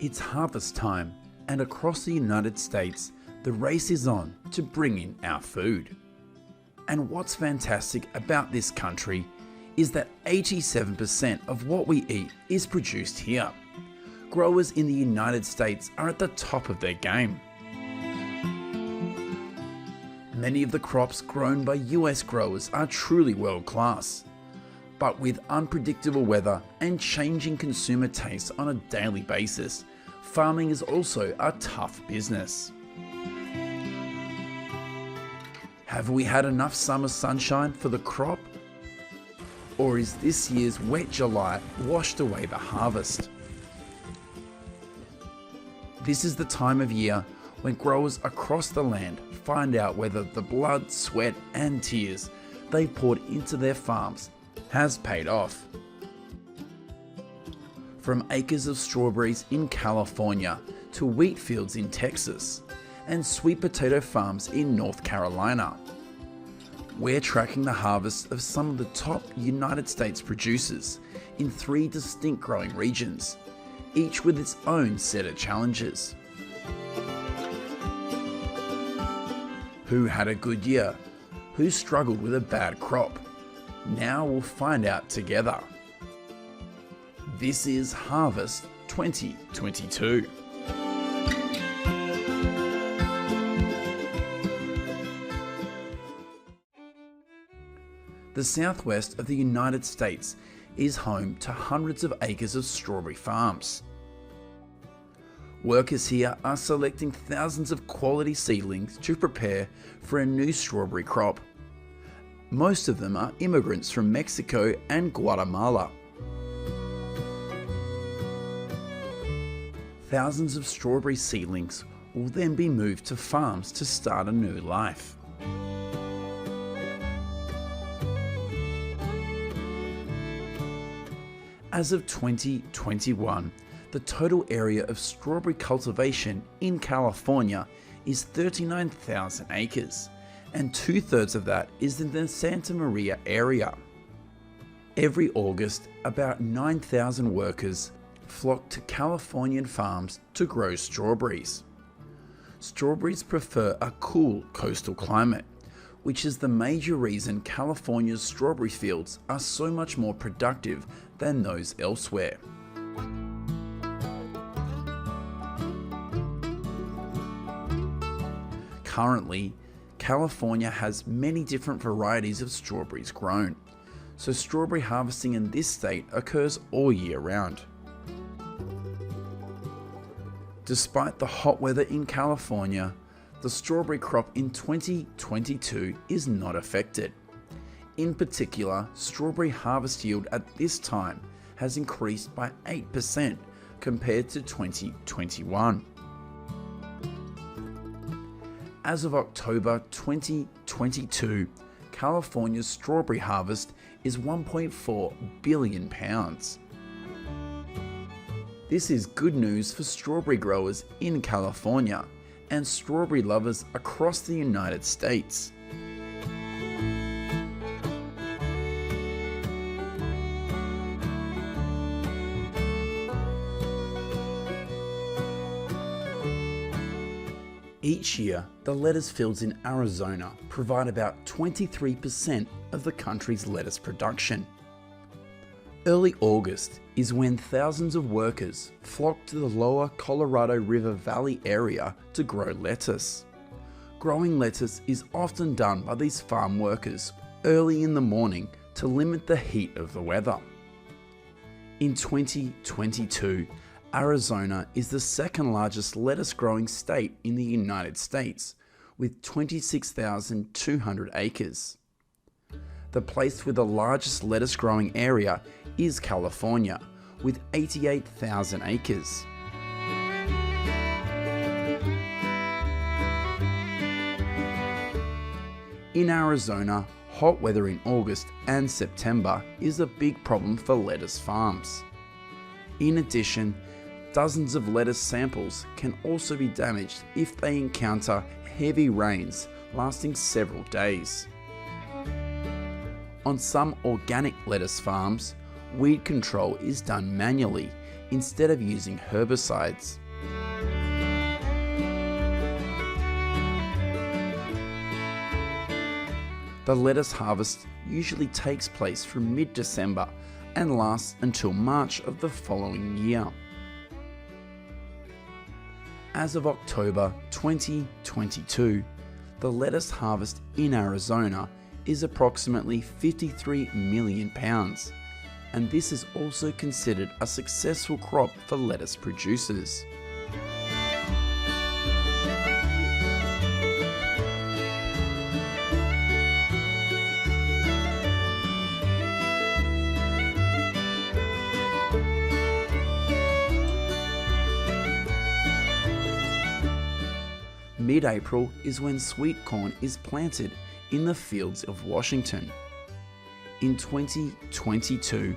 It's harvest time, and across the United States, the race is on to bring in our food. And what's fantastic about this country is that 87% of what we eat is produced here. Growers in the United States are at the top of their game. Many of the crops grown by US growers are truly world class. But with unpredictable weather and changing consumer tastes on a daily basis, farming is also a tough business. Have we had enough summer sunshine for the crop? Or is this year's wet July washed away the harvest? This is the time of year when growers across the land find out whether the blood, sweat and tears they've poured into their farms has paid off. From acres of strawberries in California to wheat fields in Texas and sweet potato farms in North Carolina, we're tracking the harvest of some of the top United States producers in 3 distinct growing regions, each with its own set of challenges. Who had a good year? Who struggled with a bad crop? Now we'll find out together. This is Harvest 2022. The southwest of the United States is home to hundreds of acres of strawberry farms. Workers here are selecting thousands of quality seedlings to prepare for a new strawberry crop. Most of them are immigrants from Mexico and Guatemala. Thousands of strawberry seedlings will then be moved to farms to start a new life. As of 2021, the total area of strawberry cultivation in California is 39,000 acres, and 2/3 of that is in the Santa Maria area. Every August, about 9,000 workers flock to Californian farms to grow strawberries. Strawberries prefer a cool coastal climate, which is the major reason California's strawberry fields are so much more productive than those elsewhere. Currently, California has many different varieties of strawberries grown, so strawberry harvesting in this state occurs all year round. Despite the hot weather in California, the strawberry crop in 2022 is not affected. In particular, strawberry harvest yield at this time has increased by 8% compared to 2021. As of October 2022, California's strawberry harvest is 1.4 billion pounds. This is good news for strawberry growers in California and strawberry lovers across the United States. Each year, the lettuce fields in Arizona provide about 23% of the country's lettuce production. Early August is when thousands of workers flock to the lower Colorado River Valley area to grow lettuce. Growing lettuce is often done by these farm workers early in the morning to limit the heat of the weather. In 2022, Arizona is the second largest lettuce growing state in the United States, with 26,200 acres. The place with the largest lettuce growing area is California, with 88,000 acres. In Arizona, hot weather in August and September is a big problem for lettuce farms. In addition, dozens of lettuce samples can also be damaged if they encounter heavy rains lasting several days. On some organic lettuce farms, weed control is done manually instead of using herbicides. The lettuce harvest usually takes place from mid-December and lasts until March of the following year. As of October 2022, the lettuce harvest in Arizona is approximately 53 million pounds, and this is also considered a successful crop for lettuce producers. Mid-April is when sweet corn is planted in the fields of Washington. In 2022,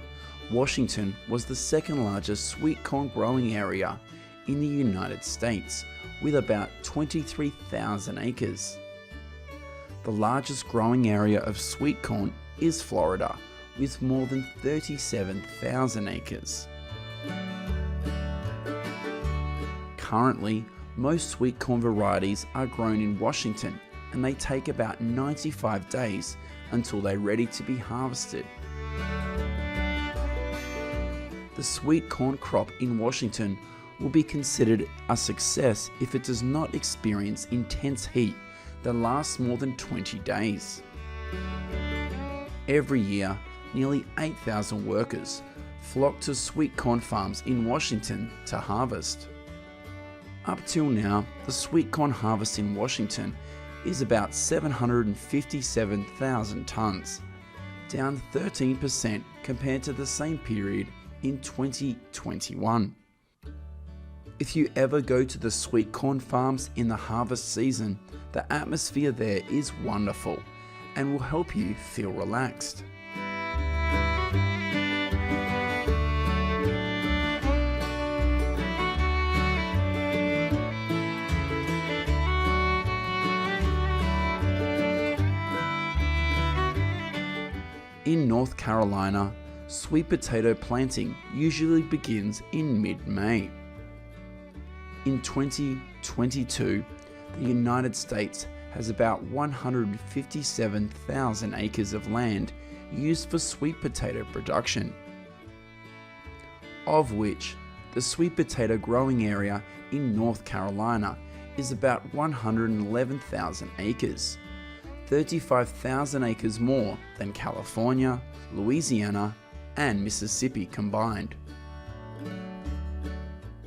Washington was the second largest sweet corn growing area in the United States, with about 23,000 acres. The largest growing area of sweet corn is Florida, with more than 37,000 acres. Currently, most sweet corn varieties are grown in Washington, and they take about 95 days until they're ready to be harvested. The sweet corn crop in Washington will be considered a success if it does not experience intense heat that lasts more than 20 days. Every year, nearly 8,000 workers flock to sweet corn farms in Washington to harvest. Up till now, the sweet corn harvest in Washington is about 757,000 tonnes, down 13% compared to the same period in 2021. If you ever go to the sweet corn farms in the harvest season, the atmosphere there is wonderful and will help you feel relaxed. In North Carolina, sweet potato planting usually begins in mid-May. In 2022, the United States has about 157,000 acres of land used for sweet potato production, of which the sweet potato growing area in North Carolina is about 111,000 acres. 35,000 acres more than California, Louisiana, and Mississippi combined.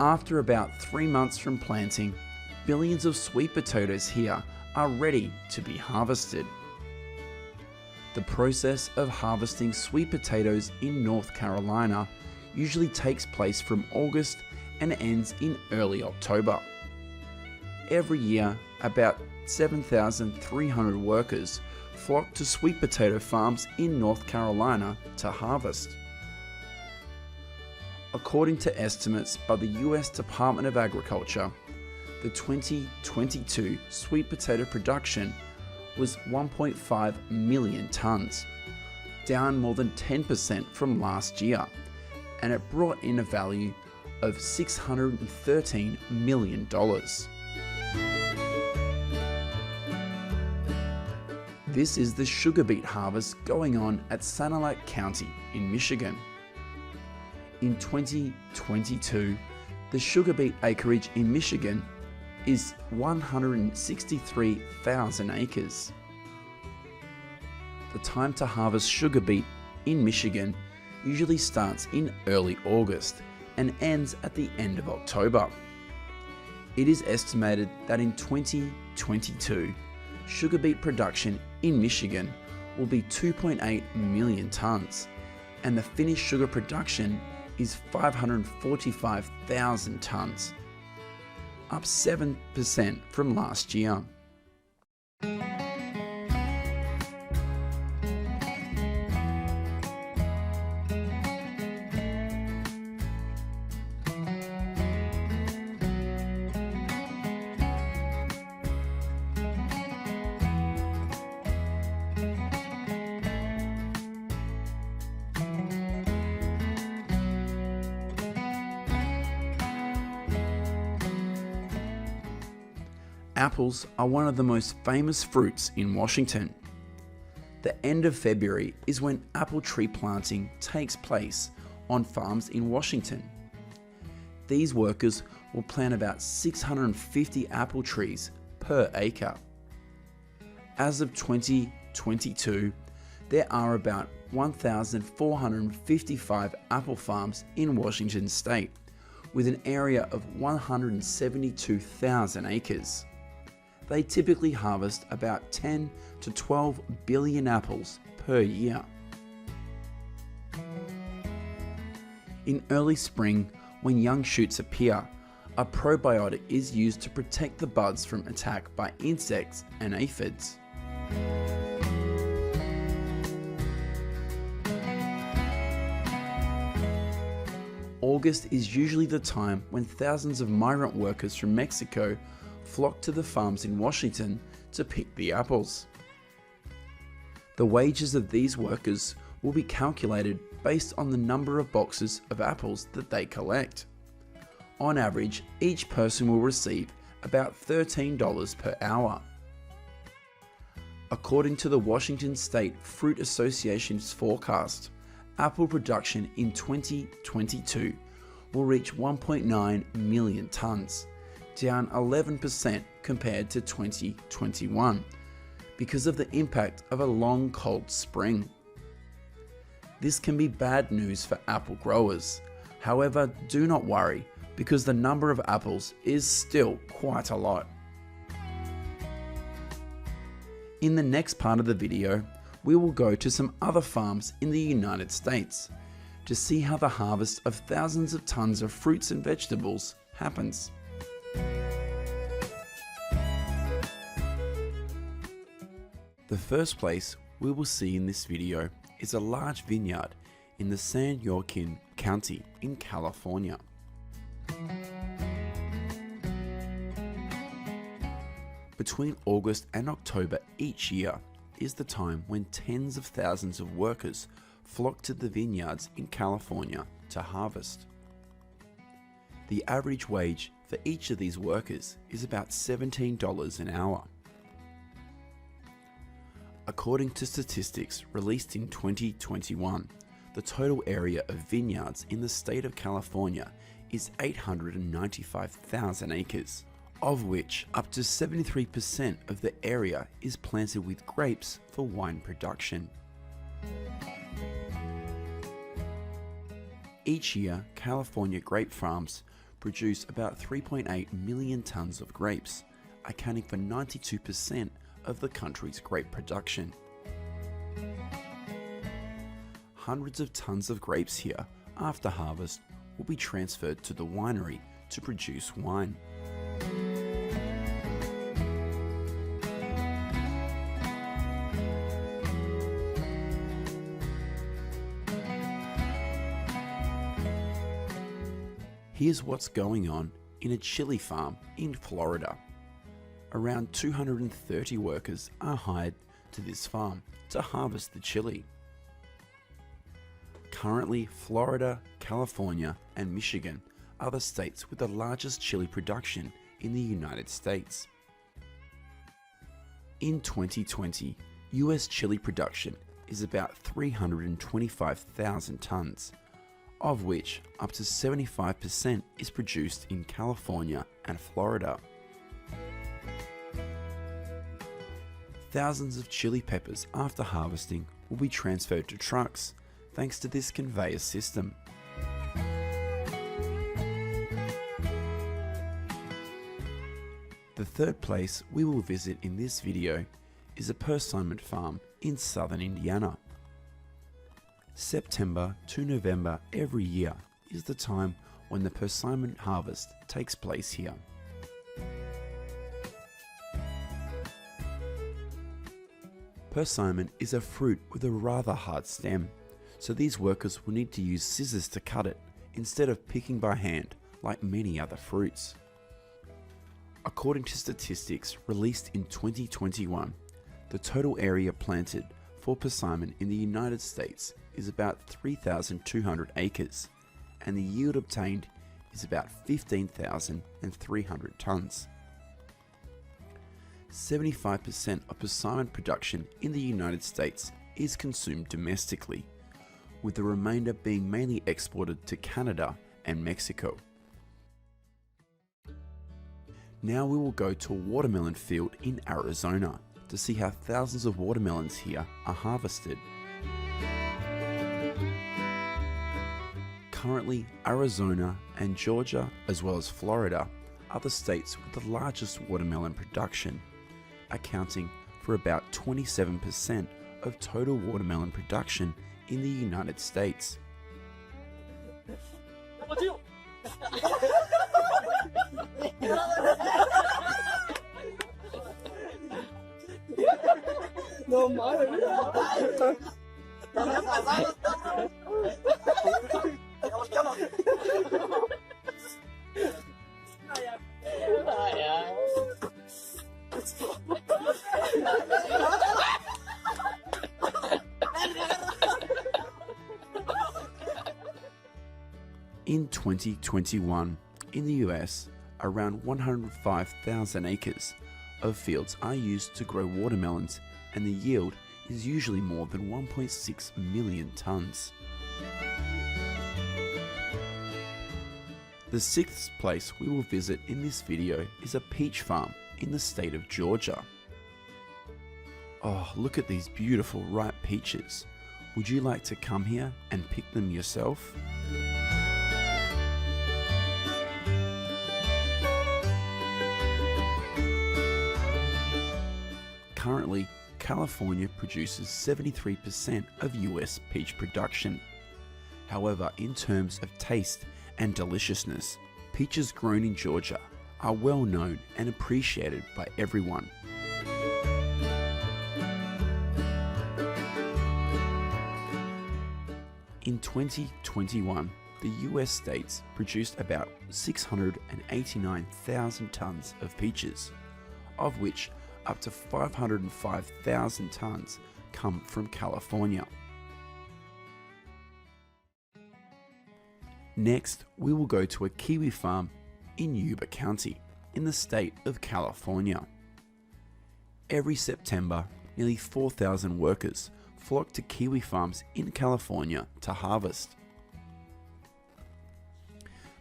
After about 3 months from planting, billions of sweet potatoes here are ready to be harvested. The process of harvesting sweet potatoes in North Carolina usually takes place from August and ends in early October. Every year, about 7,300 workers flock to sweet potato farms in North Carolina to harvest. According to estimates by the US Department of Agriculture, the 2022 sweet potato production was 1.5 million tonnes, down more than 10% from last year, and it brought in a value of $613 million. This is the sugar beet harvest going on at Sanilac County in Michigan. In 2022, the sugar beet acreage in Michigan is 163,000 acres. The time to harvest sugar beet in Michigan usually starts in early August and ends at the end of October. It is estimated that in 2022, sugar beet production in Michigan will be 2.8 million tonnes, and the finished sugar production is 545,000 tonnes, up 7% from last year. Apples are one of the most famous fruits in Washington. The end of February is when apple tree planting takes place on farms in Washington. These workers will plant about 650 apple trees per acre. As of 2022, there are about 1,455 apple farms in Washington state, with an area of 172,000 acres. They typically harvest about 10 to 12 billion apples per year. In early spring, when young shoots appear, a probiotic is used to protect the buds from attack by insects and aphids. August is usually the time when thousands of migrant workers from Mexico flock to the farms in Washington to pick the apples. The wages of these workers will be calculated based on the number of boxes of apples that they collect. On average, each person will receive about $13 per hour. According to the Washington State Fruit Association's forecast, apple production in 2022 will reach 1.9 million tons, down 11% compared to 2021 because of the impact of a long cold spring. This can be bad news for apple growers. However, do not worry because the number of apples is still quite a lot. In the next part of the video, we will go to some other farms in the United States to see how the harvest of thousands of tons of fruits and vegetables happens. The first place we will see in this video is a large vineyard in the San Joaquin County in California. Between August and October each year is the time when tens of thousands of workers flock to the vineyards in California to harvest. The average wage for each of these workers is about $17 an hour. According to statistics released in 2021, the total area of vineyards in the state of California is 895,000 acres, of which up to 73% of the area is planted with grapes for wine production. Each year, California grape farms produce about 3.8 million tons of grapes, accounting for 92% of the country's grape production. Hundreds of tons of grapes here, after harvest, will be transferred to the winery to produce wine. Here's what's going on in a chili farm in Florida. Around 230 workers are hired to this farm to harvest the chili. Currently, Florida, California, and Michigan are the states with the largest chili production in the United States. In 2020, US chili production is about 325,000 tons, of which up to 75% is produced in California and Florida. Thousands of chili peppers after harvesting will be transferred to trucks thanks to this conveyor system. The third place we will visit in this video is a persimmon farm in southern Indiana. September to November every year is the time when the persimmon harvest takes place here. Persimmon is a fruit with a rather hard stem, so these workers will need to use scissors to cut it instead of picking by hand like many other fruits. According to statistics released in 2021, the total area planted for persimmon in the United States is about 3,200 acres, and the yield obtained is about 15,300 tons. 75% of persimmon production in the United States is consumed domestically, with the remainder being mainly exported to Canada and Mexico. Now we will go to a watermelon field in Arizona to see how thousands of watermelons here are harvested. Currently, Arizona and Georgia, as well as Florida, are the states with the largest watermelon production, accounting for about 27% of total watermelon production in the United States. In 2021, in the US, around 105,000 acres of fields are used to grow watermelons, and the yield is usually more than 1.6 million tons. The sixth place we will visit in this video is a peach farm in the state of Georgia. Oh, look at these beautiful ripe peaches. Would you like to come here and pick them yourself? Currently, California produces 73% of US peach production. However, in terms of taste and deliciousness, peaches grown in Georgia are well known and appreciated by everyone. In 2021, the US states produced about 689,000 tons of peaches, of which up to 505,000 tons come from California. Next, we will go to a kiwi farm in Yuba County, in the state of California. Every September, nearly 4,000 workers flock to kiwi farms in California to harvest.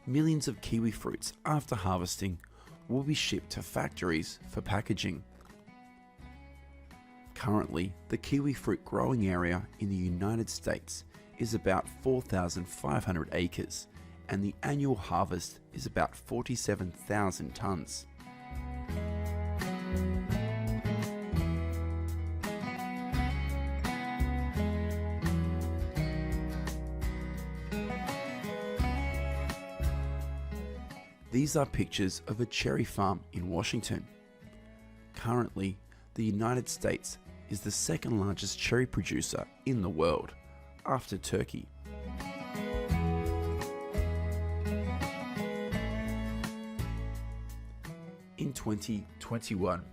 Millions of kiwi fruits after harvesting will be shipped to factories for packaging. Currently, the kiwi fruit growing area in the United States is about 4,500 acres, and the annual harvest is about 47,000 tons. These are pictures of a cherry farm in Washington. Currently, the United States is the second largest cherry producer in the world, after Turkey. In 2021,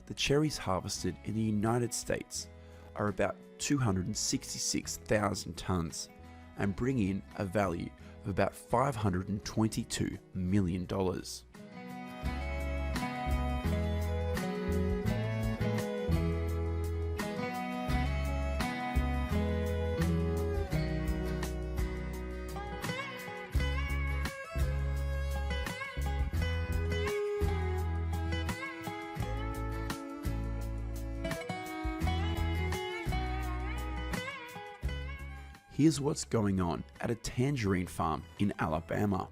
the cherries harvested in the United States are about 266,000 tons and bring in a value of about $522 million. Here's what's going on at a tangerine farm in Alabama.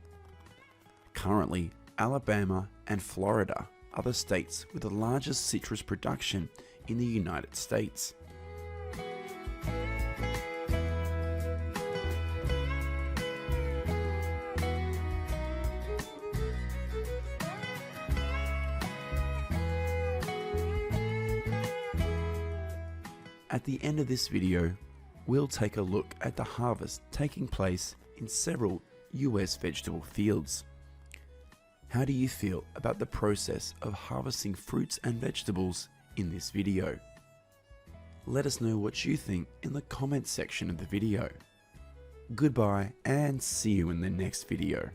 Currently, Alabama and Florida are the states with the largest citrus production in the United States. At the end of this video, we'll take a look at the harvest taking place in several US vegetable fields. How do you feel about the process of harvesting fruits and vegetables in this video? Let us know what you think in the comments section of the video. Goodbye and see you in the next video.